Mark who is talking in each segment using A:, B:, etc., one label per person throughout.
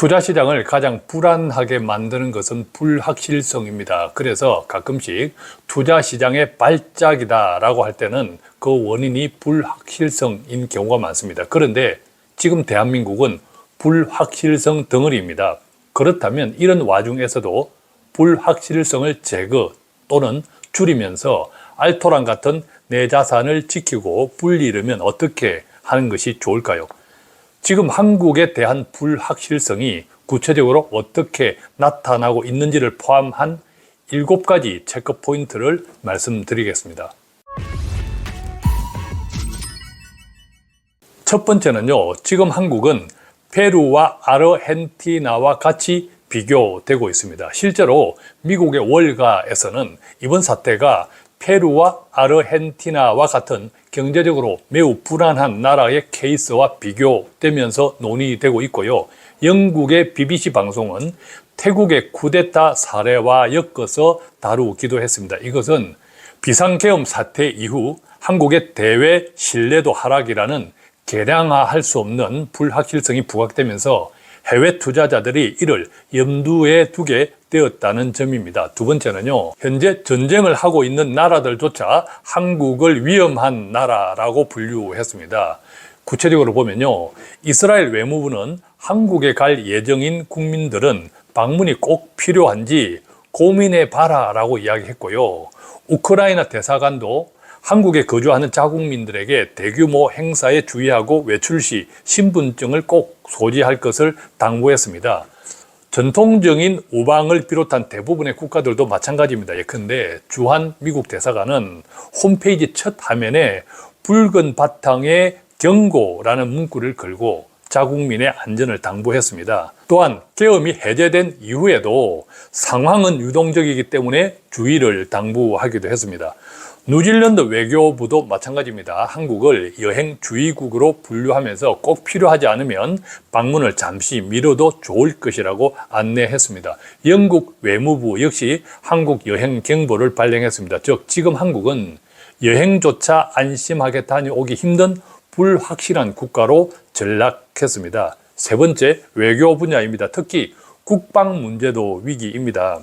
A: 투자 시장을 가장 불안하게 만드는 것은 불확실성입니다. 그래서 가끔씩 투자 시장의 발작이다라고 할 때는 그 원인이 불확실성인 경우가 많습니다. 그런데 지금 대한민국은 불확실성 덩어리입니다. 그렇다면 이런 와중에서도 불확실성을 제거 또는 줄이면서 알토란 같은 내 자산을 지키고 불리려면 어떻게 하는 것이 좋을까요? 지금 한국에 대한 불확실성이 구체적으로 어떻게 나타나고 있는지를 포함한 7가지 체크 포인트를 말씀드리겠습니다. 첫 번째는요, 지금 한국은 페루와 아르헨티나와 같이 비교되고 있습니다. 실제로 미국의 월가에서는 이번 사태가 페루와 아르헨티나와 같은 경제적으로 매우 불안한 나라의 케이스와 비교되면서 논의되고 있고요. 영국의 BBC 방송은 태국의 쿠데타 사례와 엮어서 다루기도 했습니다. 이것은 비상계엄 사태 이후 한국의 대외 신뢰도 하락이라는 계량화할 수 없는 불확실성이 부각되면서 해외 투자자들이 이를 염두에 두게 되었다는 점입니다. 두 번째는요, 현재 전쟁을 하고 있는 나라들조차 한국을 위험한 나라라고 분류했습니다. 구체적으로 보면요, 이스라엘 외무부는 한국에 갈 예정인 국민들은 방문이 꼭 필요한지 고민해봐라 라고 이야기했고요. 우크라이나 대사관도 한국에 거주하는 자국민들에게 대규모 행사에 주의하고 외출 시 신분증을 꼭 소지할 것을 당부했습니다. 전통적인 우방을 비롯한 대부분의 국가들도 마찬가지입니다. 예컨대 주한 미국 대사관은 홈페이지 첫 화면에 붉은 바탕에 경고라는 문구를 걸고 자국민의 안전을 당부했습니다. 또한 계엄이 해제된 이후에도 상황은 유동적이기 때문에 주의를 당부하기도 했습니다. 뉴질랜드 외교부도 마찬가지입니다. 한국을 여행주의국으로 분류하면서 꼭 필요하지 않으면 방문을 잠시 미뤄도 좋을 것이라고 안내했습니다. 영국 외무부 역시 한국 여행 경보를 발령했습니다. 즉 지금 한국은 여행조차 안심하게 다녀오기 힘든 불확실한 국가로 전락했습니다. 세 번째, 외교 분야입니다. 특히 국방 문제도 위기입니다.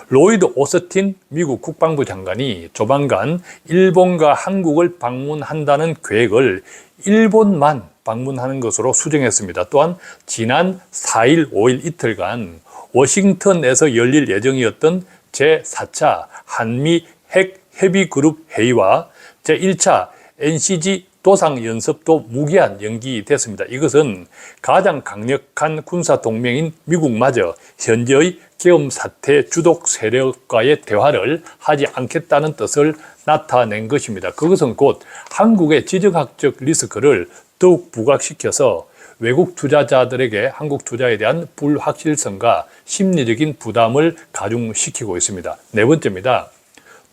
A: 로이드 오스틴 미국 국방부 장관이 조만간 일본과 한국을 방문한다는 계획을 일본만 방문하는 것으로 수정했습니다. 또한 지난 4일, 5일 이틀간 워싱턴에서 열릴 예정이었던 제4차 한미 핵 협의그룹 회의와 제1차 NCG 도상연습도 무기한 연기됐습니다. 이것은 가장 강력한 군사동맹인 미국마저 현재의 계엄 사태 주독 세력과의 대화를 하지 않겠다는 뜻을 나타낸 것입니다. 그것은 곧 한국의 지정학적 리스크를 더욱 부각시켜서 외국 투자자들에게 한국 투자에 대한 불확실성과 심리적인 부담을 가중시키고 있습니다. 네 번째입니다.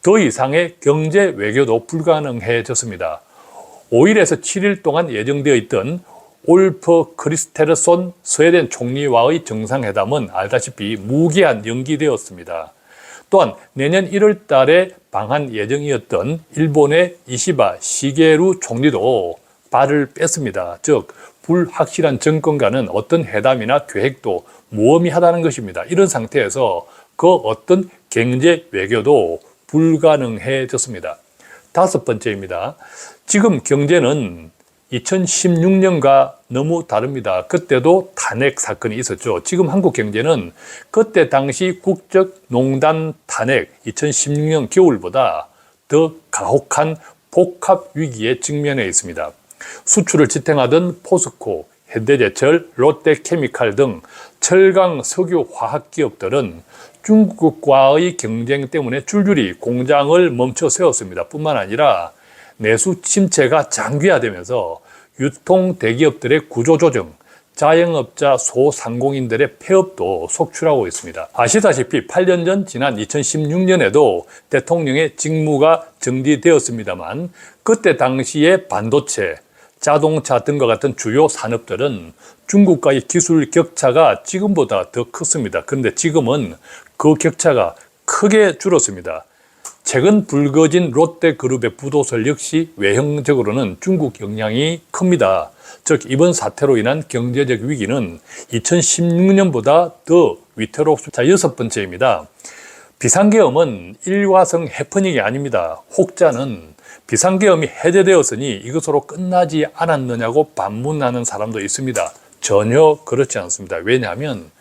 A: 더 이상의 경제 외교도 불가능해졌습니다. 5일에서 7일 동안 예정되어 있던 올프 크리스테르손 스웨덴 총리와의 정상회담은 알다시피 무기한 연기되었습니다. 또한 내년 1월 달에 방한 예정이었던 일본의 이시바 시게루 총리도 발을 뺐습니다. 즉 불확실한 정권과는 어떤 회담이나 계획도 무의미하다는 것입니다. 이런 상태에서 그 어떤 경제 외교도 불가능해졌습니다. 다섯 번째입니다. 지금 경제는 2016년과 너무 다릅니다. 그때도 탄핵 사건이 있었죠. 지금 한국 경제는 그때 당시 국적농단 탄핵 2016년 겨울보다 더 가혹한 복합 위기에 직면해 있습니다. 수출을 지탱하던 포스코, 현대제철, 롯데케미칼 등 철강, 석유, 화학 기업들은 중국과의 경쟁 때문에 줄줄이 공장을 멈춰 세웠습니다. 뿐만 아니라 내수 침체가 장기화되면서 유통 대기업들의 구조조정, 자영업자 소상공인들의 폐업도 속출하고 있습니다. 아시다시피 8년 전 지난 2016년에도 대통령의 직무가 정지되었습니다만 그때 당시에 반도체, 자동차 등과 같은 주요 산업들은 중국과의 기술 격차가 지금보다 더 컸습니다. 그런데 지금은 그 격차가 크게 줄었습니다. 최근 불거진 롯데그룹의 부도설 역시 외형적으로는 중국 영향이 큽니다. 즉 이번 사태로 인한 경제적 위기는 2016년보다 더 위태롭습니다. 자, 여섯 번째입니다. 비상계엄은 일과성 해프닝이 아닙니다. 혹자는 비상계엄이 해제되었으니 이것으로 끝나지 않았느냐고 반문하는 사람도 있습니다. 전혀 그렇지 않습니다. 왜냐하면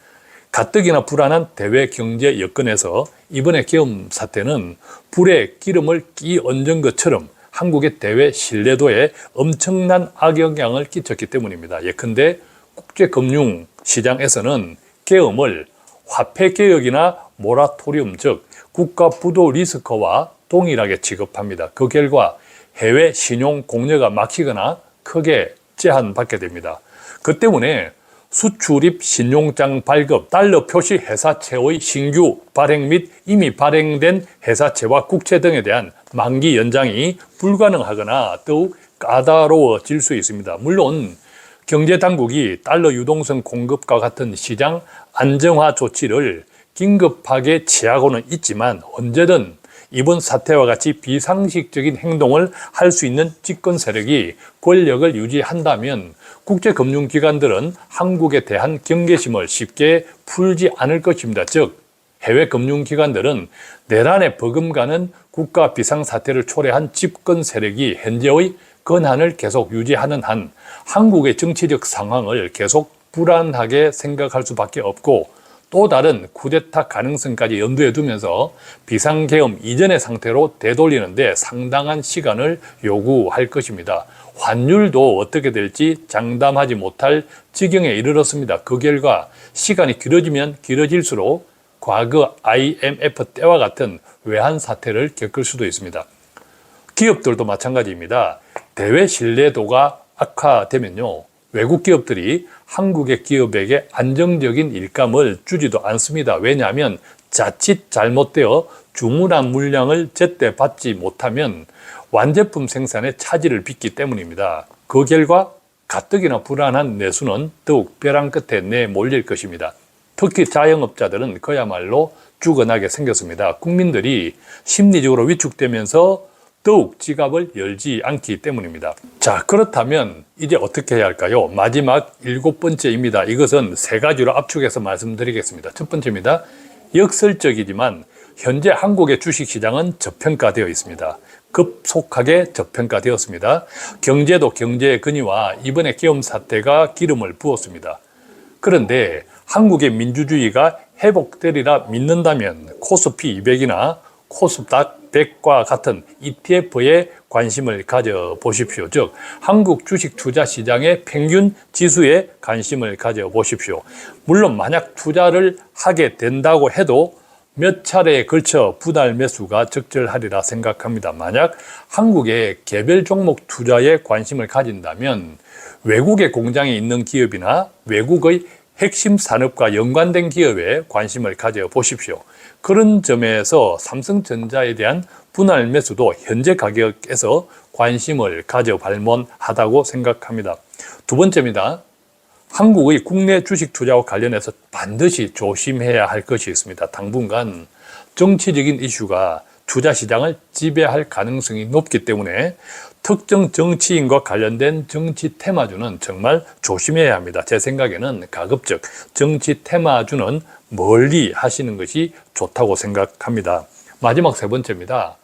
A: 가뜩이나 불안한 대외 경제 여건에서 이번의 계엄 사태는 불에 기름을 끼얹은 것처럼 한국의 대외 신뢰도에 엄청난 악영향을 끼쳤기 때문입니다. 예컨대 국제금융시장에서는 계엄을 화폐개혁이나 모라토리움, 즉 국가 부도 리스크와 동일하게 취급합니다. 그 결과 해외 신용 공여가 막히거나 크게 제한받게 됩니다. 그 때문에 수출입 신용장 발급, 달러 표시 회사채의 신규 발행 및 이미 발행된 회사채와 국채 등에 대한 만기 연장이 불가능하거나 더욱 까다로워질 수 있습니다. 물론 경제당국이 달러 유동성 공급과 같은 시장 안정화 조치를 긴급하게 취하고는 있지만 언제든 이번 사태와 같이 비상식적인 행동을 할 수 있는 집권 세력이 권력을 유지한다면 국제금융기관들은 한국에 대한 경계심을 쉽게 풀지 않을 것입니다. 즉 해외 금융기관들은 내란에 버금가는 국가 비상사태를 초래한 집권 세력이 현재의 권한을 계속 유지하는 한 한국의 정치적 상황을 계속 불안하게 생각할 수밖에 없고 또 다른 쿠데타 가능성까지 염두에 두면서 비상계엄 이전의 상태로 되돌리는데 상당한 시간을 요구할 것입니다. 환율도 어떻게 될지 장담하지 못할 지경에 이르렀습니다. 그 결과 시간이 길어지면 길어질수록 과거 IMF 때와 같은 외환 사태를 겪을 수도 있습니다. 기업들도 마찬가지입니다. 대외 신뢰도가 악화되면요, 외국 기업들이 한국의 기업에게 안정적인 일감을 주지도 않습니다. 왜냐하면 자칫 잘못되어 주문한 물량을 제때 받지 못하면 완제품 생산에 차질을 빚기 때문입니다. 그 결과 가뜩이나 불안한 내수는 더욱 벼랑 끝에 내몰릴 것입니다. 특히 자영업자들은 그야말로 죽어나게 생겼습니다. 국민들이 심리적으로 위축되면서 더욱 지갑을 열지 않기 때문입니다. 자, 그렇다면 이제 어떻게 해야 할까요? 마지막 7번째입니다. 이것은 3가지로 압축해서 말씀드리겠습니다. 첫 번째입니다. 역설적이지만 현재 한국의 주식시장은 저평가되어 있습니다. 급속하게 저평가되었습니다. 경제도 경제의 근위와 이번에 계엄 사태가 기름을 부었습니다. 그런데 한국의 민주주의가 회복되리라 믿는다면 코스피 200이나 코스닥 100과 같은 ETF에 관심을 가져보십시오. 즉 한국 주식 투자 시장의 평균 지수에 관심을 가져보십시오. 물론 만약 투자를 하게 된다고 해도 몇 차례에 걸쳐 분할 매수가 적절하리라 생각합니다. 만약 한국의 개별 종목 투자에 관심을 가진다면 외국의 공장이 있는 기업이나 외국의 핵심 산업과 연관된 기업에 관심을 가져보십시오. 그런 점에서 삼성전자에 대한 분할 매수도 현재 가격에서 관심을 가져볼 만하다고 생각합니다. 두 번째입니다. 한국의 국내 주식 투자와 관련해서 반드시 조심해야 할 것이 있습니다. 당분간 정치적인 이슈가 투자 시장을 지배할 가능성이 높기 때문에 특정 정치인과 관련된 정치 테마주는 정말 조심해야 합니다. 제 생각에는 가급적 정치 테마주는 멀리 하시는 것이 좋다고 생각합니다. 마지막 3번째입니다.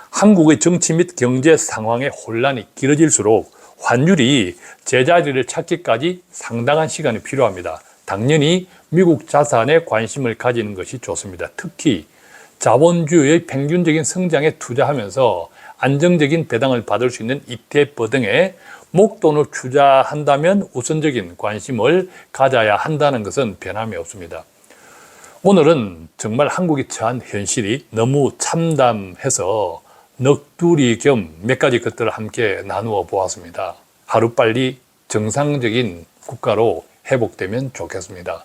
A: 한국의 정치 및 경제 상황의 혼란이 길어질수록 환율이 제자리를 찾기까지 상당한 시간이 필요합니다. 당연히 미국 자산에 관심을 가지는 것이 좋습니다. 특히 자본주의의 평균적인 성장에 투자하면서 안정적인 배당을 받을 수 있는 ETF 등에 목돈을 투자한다면 우선적인 관심을 가져야 한다는 것은 변함이 없습니다. 오늘은 정말 한국이 처한 현실이 너무 참담해서 넋두리 겸 몇 가지 것들을 함께 나누어 보았습니다. 하루빨리 정상적인 국가로 회복되면 좋겠습니다.